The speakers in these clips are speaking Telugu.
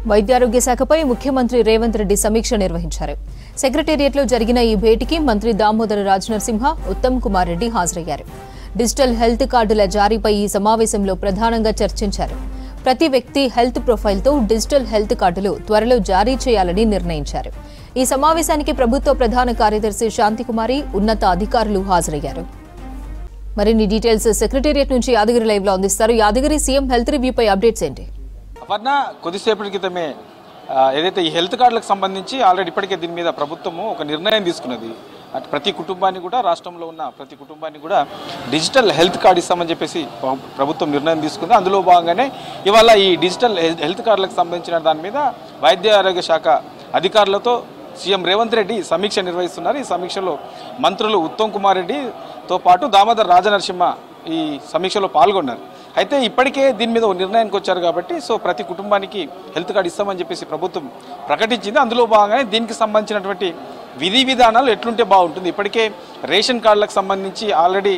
వైద్యారోగ్య శాఖపై ముఖ్యమంత్రి రేవంత్ రెడ్డి సమీక్ష నిర్వహించారు. సెక్రటేరియట్లో జరిగిన ఈ భేటీకి మంత్రి దామోదర రాజనరసింహ, ఉత్తమ్ కుమార్ రెడ్డి హాజరయ్యారు. డిజిటల్ హెల్త్ కార్డుల జారీపై ఈ సమావేశంలో ప్రధానంగా చర్చించారు. ప్రతి వ్యక్తి హెల్త్ ప్రొఫైల్తో డిజిటల్ హెల్త్ కార్డులు త్వరలో జారీ చేయాలని నిర్ణయించారు. ఈ సమావేశానికి ప్రభుత్వ ప్రధాన కార్యదర్శి శాంతికుమారి, ఉన్నత అధికారులు హాజరయ్యారు. మరిన్ని డీటెయిల్స్ సెక్రటేరియట్ నుంచి యాదగిరి లైవ్ లో అందిస్తారు. యాదగిరి, సీఎం హెల్త్ రివ్యూపై అప్డేట్స్ ఏంటి? అపర్ణ, కొద్దిసేపటి క్రితమే ఏదైతే ఈ హెల్త్ కార్డులకు సంబంధించి ఆల్రెడీ ఇప్పటికే దీని మీద ప్రభుత్వము ఒక నిర్ణయం తీసుకున్నది. ప్రతి కుటుంబాన్ని కూడా, రాష్ట్రంలో ఉన్న ప్రతి కుటుంబాన్ని కూడా డిజిటల్ హెల్త్ కార్డు ఇస్తామని చెప్పేసి ప్రభుత్వం నిర్ణయం తీసుకుంది. అందులో భాగంగానే ఇవాళ ఈ డిజిటల్ హెల్త్ కార్డులకు సంబంధించిన దాని మీద వైద్య ఆరోగ్య శాఖ అధికారులతో సీఎం రేవంత్ రెడ్డి సమీక్ష నిర్వహిస్తున్నారు. ఈ సమీక్షలో మంత్రులు ఉత్తమ్ కుమార్ రెడ్డితో పాటు దామోదర్ రాజనరసింహ ఈ సమీక్షలో పాల్గొన్నారు. అయితే ఇప్పటికే దీని మీద ఒక నిర్ణయానికి వచ్చారు కాబట్టి ప్రతి కుటుంబానికి హెల్త్ కార్డు ఇస్తామని చెప్పేసి ప్రభుత్వం ప్రకటించింది. అందులో భాగంగానే దీనికి సంబంధించినటువంటి విధి విధానాలు ఎట్లుంటే బాగుంటుంది. ఇప్పటికే రేషన్ కార్డులకు సంబంధించి ఆల్రెడీ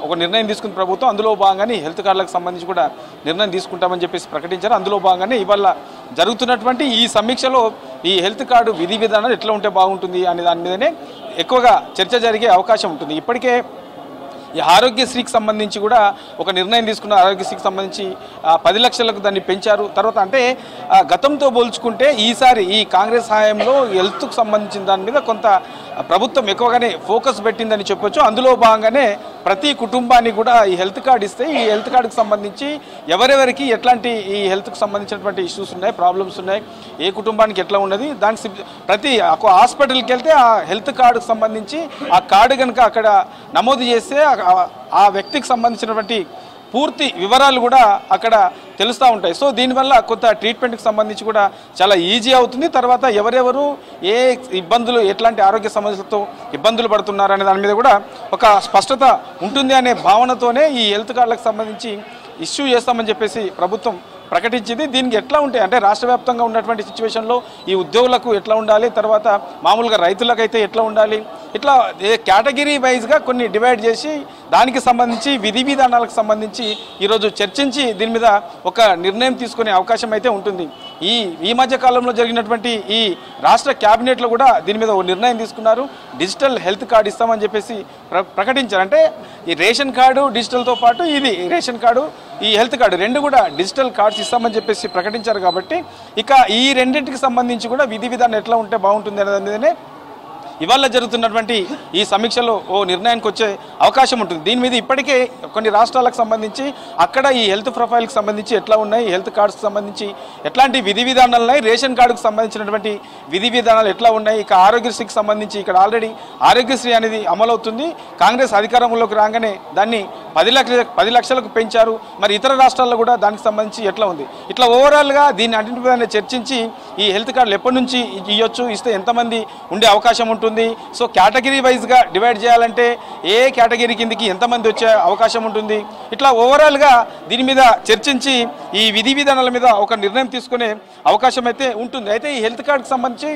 ఒక నిర్ణయం తీసుకున్న ప్రభుత్వం. అందులో భాగంగానే హెల్త్ కార్డులకు సంబంధించి కూడా నిర్ణయం తీసుకుంటామని చెప్పేసి ప్రకటించారు. అందులో భాగంగానే ఇవాళ జరుగుతున్నటువంటి ఈ సమీక్షలో ఈ హెల్త్ కార్డు విధి విధానాలు ఎట్లా ఉంటే బాగుంటుంది అనే దాని మీదనే ఎక్కువగా చర్చ జరిగే అవకాశం ఉంటుంది. ఇప్పటికే ఈ ఆరోగ్యశ్రీకి సంబంధించి కూడా ఒక నిర్ణయం తీసుకున్న. ఆరోగ్యశ్రీకి సంబంధించి 10 లక్షలకు దాన్ని పెంచారు. తర్వాత అంటే గతంతో పోల్చుకుంటే ఈసారి ఈ కాంగ్రెస్ హయాంలో హెల్త్కు సంబంధించిన దాని మీద కొంత ప్రభుత్వం ఎక్కువగానే ఫోకస్ పెట్టిందని చెప్పొచ్చు. అందులో భాగంగానే ప్రతి కుటుంబానికి కూడా ఈ హెల్త్ కార్డు ఇస్తే ఈ హెల్త్ కార్డుకు సంబంధించి ఎవరెవరికి ఎట్లాంటి ఈ హెల్త్కు సంబంధించినటువంటి ఇష్యూస్ ఉన్నాయి, ప్రాబ్లమ్స్ ఉన్నాయి, ఏ కుటుంబానికి ఎట్లా ఉన్నది, దానికి ప్రతి హాస్పిటల్కి వెళ్తే ఆ హెల్త్ కార్డుకు సంబంధించి ఆ కార్డు కనుక అక్కడ నమోదు చేస్తే ఆ వ్యక్తికి సంబంధించినటువంటి పూర్తి వివరాలు కూడా అక్కడ తెలుస్తూ ఉంటాయి. దీనివల్ల కొంత ట్రీట్మెంట్కి సంబంధించి కూడా చాలా ఈజీ అవుతుంది. తర్వాత ఎవరెవరు ఏ ఇబ్బందులు, ఎట్లాంటి ఆరోగ్య సమస్యలతో ఇబ్బందులు పడుతున్నారు అనే దాని మీద కూడా ఒక స్పష్టత ఉంటుంది అనే భావనతోనే ఈ హెల్త్ కార్డులకు సంబంధించి ఇష్యూ చేస్తామని చెప్పేసి ప్రభుత్వం ప్రకటించింది. దీనికి ఎట్లా ఉంటాయి అంటే రాష్ట్ర వ్యాప్తంగా ఉన్నటువంటి సిచ్యువేషన్లో ఈ ఉద్యోగులకు ఎట్లా ఉండాలి, తర్వాత మామూలుగా రైతులకైతే ఎట్లా ఉండాలి, ఇట్లా కేటగిరీ వైజ్గా కొన్ని డివైడ్ చేసి దానికి సంబంధించి విధి విధానాలకు సంబంధించి ఈరోజు చర్చించి దీని మీద ఒక నిర్ణయం తీసుకునే అవకాశం అయితే ఉంటుంది. ఈ మధ్య కాలంలో జరిగినటువంటి ఈ రాష్ట్ర క్యాబినెట్లో కూడా దీని మీద ఒక నిర్ణయం తీసుకున్నారు. డిజిటల్ హెల్త్ కార్డు ఇస్తామని చెప్పేసి ప్రకటించారు. అంటే ఈ రేషన్ కార్డు డిజిటల్తో పాటు ఇది రేషన్ కార్డు, ఈ హెల్త్ కార్డు రెండు కూడా డిజిటల్ కార్డ్స్ ఇస్తామని చెప్పేసి ప్రకటించారు. కాబట్టి ఇక ఈ రెండింటికి సంబంధించి కూడా విధి విధానం ఎట్లా ఉంటే బాగుంటుంది అనే దాని మీదనే ఇవాళ జరుగుతున్నటువంటి ఈ సమీక్షలో ఓ నిర్ణయానికి వచ్చే అవకాశం ఉంటుంది. దీని మీద ఇప్పటికే కొన్ని రాష్ట్రాలకు సంబంధించి అక్కడ ఈ హెల్త్ ప్రొఫైల్కి సంబంధించి ఎట్లా ఉన్నాయి, హెల్త్ కార్డ్స్కి సంబంధించి ఎట్లాంటి విధి విధానాలు ఉన్నాయి, రేషన్ కార్డుకు సంబంధించినటువంటి విధి విధానాలు ఎట్లా ఉన్నాయి, ఇక ఆరోగ్యశ్రీకి సంబంధించి ఇక్కడ ఆల్రెడీ ఆరోగ్యశ్రీ అనేది అమలవుతుంది. కాంగ్రెస్ అధికారంలోకి రాగానే దాన్ని 10 లక్షలకు పెంచారు. మరి ఇతర రాష్ట్రాల్లో కూడా దానికి సంబంధించి ఎట్లా ఉంది, ఇట్లా ఓవరాల్గా దీన్ని అన్నింటిపైన చర్చించి ఈ హెల్త్ కార్డులు ఎప్పటి నుంచి ఇవ్వచ్చు, ఇస్తే ఎంతమంది ఉండే అవకాశం ఉంటుంది, కేటగిరీ వైజ్గా డివైడ్ చేయాలంటే ఏ కేటగిరీ కిందకి ఎంతమంది వచ్చే అవకాశం ఉంటుంది, ఇట్లా ఓవరాల్గా దీని మీద చర్చించి ఈ విధి విధానాల మీద ఒక నిర్ణయం తీసుకునే అవకాశం అయితే ఉంటుంది. అయితే ఈ హెల్త్ కార్డుకి సంబంధించి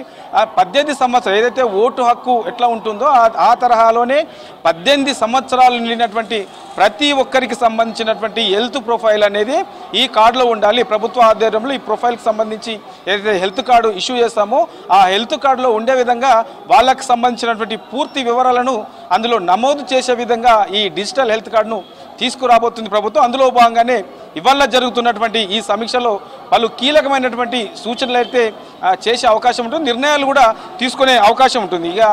18 సంవత్సరాలు ఏదైతే ఓటు హక్కు ఎట్లా ఉంటుందో ఆ తరహాలోనే 18 సంవత్సరాలు నిండినటువంటి ప్రతి ఒక్కరికి సంబంధించినటువంటి హెల్త్ ప్రొఫైల్ అనేది ఈ కార్డులో ఉండాలి. ప్రభుత్వ ఆధ్వర్యంలో ఈ ప్రొఫైల్కి సంబంధించి ఏదైతే హెల్త్ కార్డు ఇష్యూ చేస్తామో ఆ హెల్త్ కార్డులో ఉండే విధంగా వాళ్ళకి సంబంధించినటువంటి పూర్తి వివరాలను అందులో నమోదు చేసే విధంగా ఈ డిజిటల్ హెల్త్ కార్డును తీసుకురాబోతుంది ప్రభుత్వం. అందులో భాగంగానే ఇవాళ జరుగుతున్నటువంటి ఈ సమీక్షలో పలు కీలకమైనటువంటి సూచనలు అయితే చేసే అవకాశం ఉంటుంది, నిర్ణయాలు కూడా తీసుకునే అవకాశం ఉంటుంది. ఇక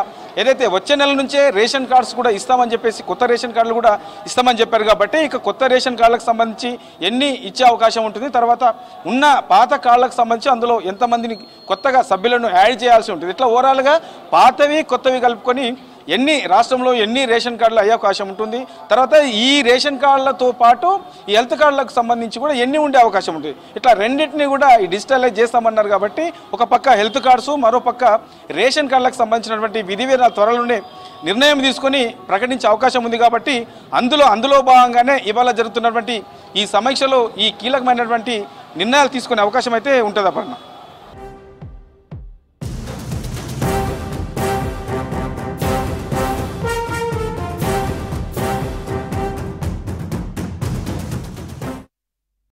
ఏదైతే వచ్చే నెల నుంచే రేషన్ కార్డ్స్ కూడా ఇస్తామని చెప్పేసి కొత్త రేషన్ కార్డులు కూడా ఇస్తామని చెప్పారు. కాబట్టి ఇక కొత్త రేషన్ కార్డులకు సంబంధించి ఎన్ని ఇచ్చే అవకాశం ఉంటుంది, తర్వాత ఉన్న పాత కార్డులకు సంబంధించి అందులో ఎంతమందిని కొత్తగా సభ్యులను యాడ్ చేయాల్సి ఉంటుంది, ఇట్లా ఓవరాల్గా పాతవి కొత్తవి కలుపుకొని రాష్ట్రంలో ఎన్ని రేషన్ కార్డులు అయ్యే అవకాశం ఉంటుంది, తర్వాత ఈ రేషన్ కార్డులతో పాటు ఈ హెల్త్ కార్డులకు సంబంధించి కూడా ఎన్ని ఉండే అవకాశం ఉంటుంది, ఇట్లా రెండింటినీ కూడా ఈ డిజిటలైజ్ చేస్తామన్నారు. కాబట్టి ఒక పక్క హెల్త్ కార్డ్స్, మరో పక్క రేషన్ కార్డులకు సంబంధించినటువంటి విధి విధానాలు త్వరలోనే నిర్ణయం తీసుకొని ప్రకటించే అవకాశం ఉంది. కాబట్టి అందులో భాగంగానే ఇవాళ జరుగుతున్నటువంటి ఈ సమీక్షలో ఈ కీలకమైనటువంటి నిర్ణయాలు తీసుకునే అవకాశం అయితే ఉంటుంది. అపర్ణ.